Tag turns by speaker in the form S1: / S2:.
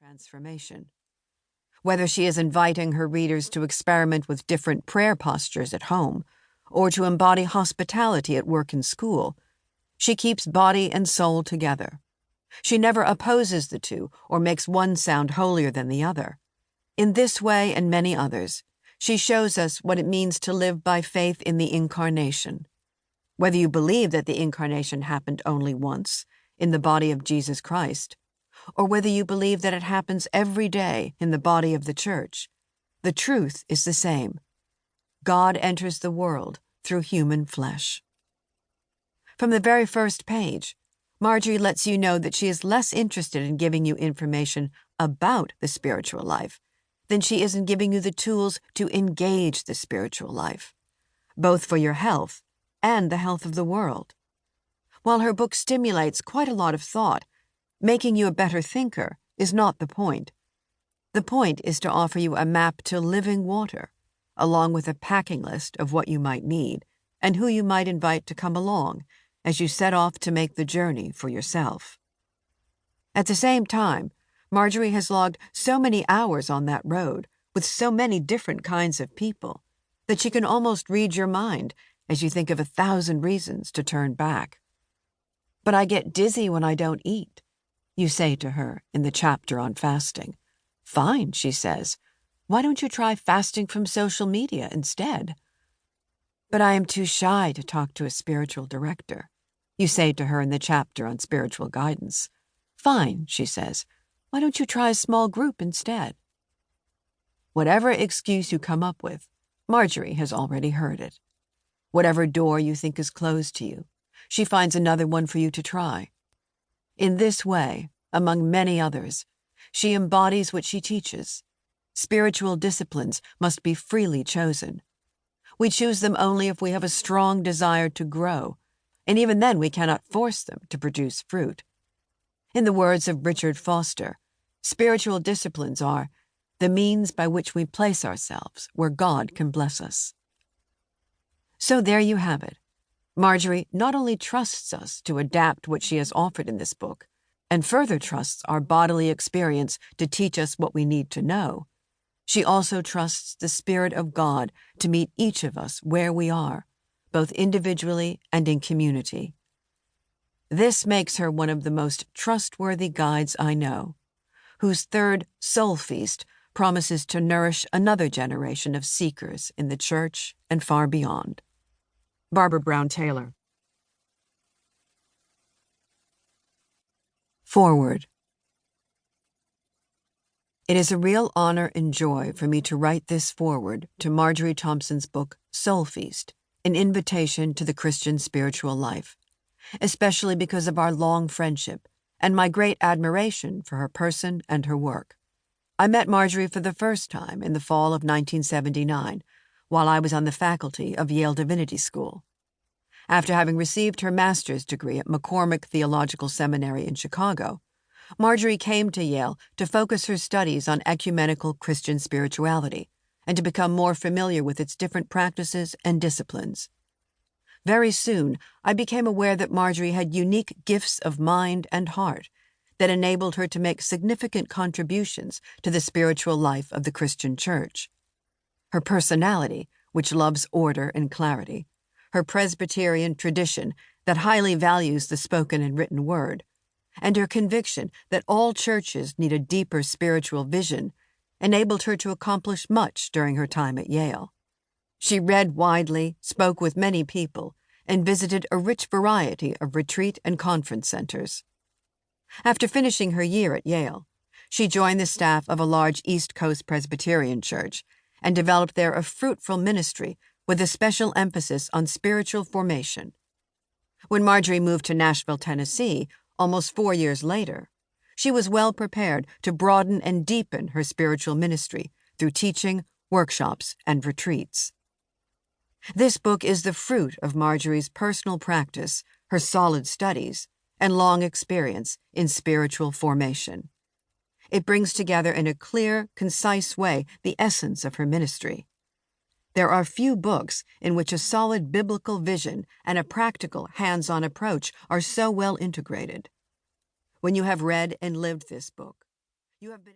S1: transformation. Whether she is inviting her readers to experiment with different prayer postures at home, or to embody hospitality at work and school, she keeps body and soul together. She never opposes the two or makes one sound holier than the other. In this way and many others, she shows us what it means to live by faith in the Incarnation. Whether you believe that the Incarnation happened only once, in the body of Jesus Christ, or whether you believe that it happens every day in the body of the Church, the truth is the same. God enters the world through human flesh. From the very first page, Marjorie lets you know that she is less interested in giving you information about the spiritual life than she is in giving you the tools to engage the spiritual life, both for your health and the health of the world. While her book stimulates quite a lot of thought, making you a better thinker is not the point. The point is to offer you a map to living water, along with a packing list of what you might need and who you might invite to come along as you set off to make the journey for yourself. At the same time, Marjorie has logged so many hours on that road with so many different kinds of people that she can almost read your mind as you think of 1,000 reasons to turn back. "But I get dizzy when I don't eat," you say to her in the chapter on fasting. "Fine," she says. "Why don't you try fasting from social media instead?" "But I am too shy to talk to a spiritual director," you say to her in the chapter on spiritual guidance. "Fine," she says. "Why don't you try a small group instead?" Whatever excuse you come up with, Marjorie has already heard it. Whatever door you think is closed to you, she finds another one for you to try. In this way, among many others, she embodies what she teaches. Spiritual disciplines must be freely chosen. We choose them only if we have a strong desire to grow, and even then we cannot force them to produce fruit. In the words of Richard Foster, spiritual disciplines are the means by which we place ourselves where God can bless us. So there you have it. Marjorie not only trusts us to adapt what she has offered in this book, and further trusts our bodily experience to teach us what we need to know, she also trusts the Spirit of God to meet each of us where we are, both individually and in community. This makes her one of the most trustworthy guides I know, whose third Soul Feast promises to nourish another generation of seekers in the Church and far beyond. Barbara Brown Taylor. Forward. It is a real honor and joy for me to write this foreword to Marjorie Thompson's book, Soul Feast, an invitation to the Christian spiritual life, especially because of our long friendship and my great admiration for her person and her work. I met Marjorie for the first time in the fall of 1979, while I was on the faculty of Yale Divinity School. After having received her master's degree at McCormick Theological Seminary in Chicago, Marjorie came to Yale to focus her studies on ecumenical Christian spirituality and to become more familiar with its different practices and disciplines. Very soon, I became aware that Marjorie had unique gifts of mind and heart that enabled her to make significant contributions to the spiritual life of the Christian Church. Her personality, which loves order and clarity, her Presbyterian tradition that highly values the spoken and written word, and her conviction that all churches need a deeper spiritual vision enabled her to accomplish much during her time at Yale. She read widely, spoke with many people, and visited a rich variety of retreat and conference centers. After finishing her year at Yale, she joined the staff of a large East Coast Presbyterian church and developed there a fruitful ministry with a special emphasis on spiritual formation. When Marjorie moved to Nashville, Tennessee, almost 4 years later, she was well prepared to broaden and deepen her spiritual ministry through teaching, workshops, and retreats. This book is the fruit of Marjorie's personal practice, her solid studies, and long experience in spiritual formation. It brings together in a clear, concise way the essence of her ministry. There are few books in which a solid biblical vision and a practical, hands-on approach are so well integrated. When you have read and lived this book, you have been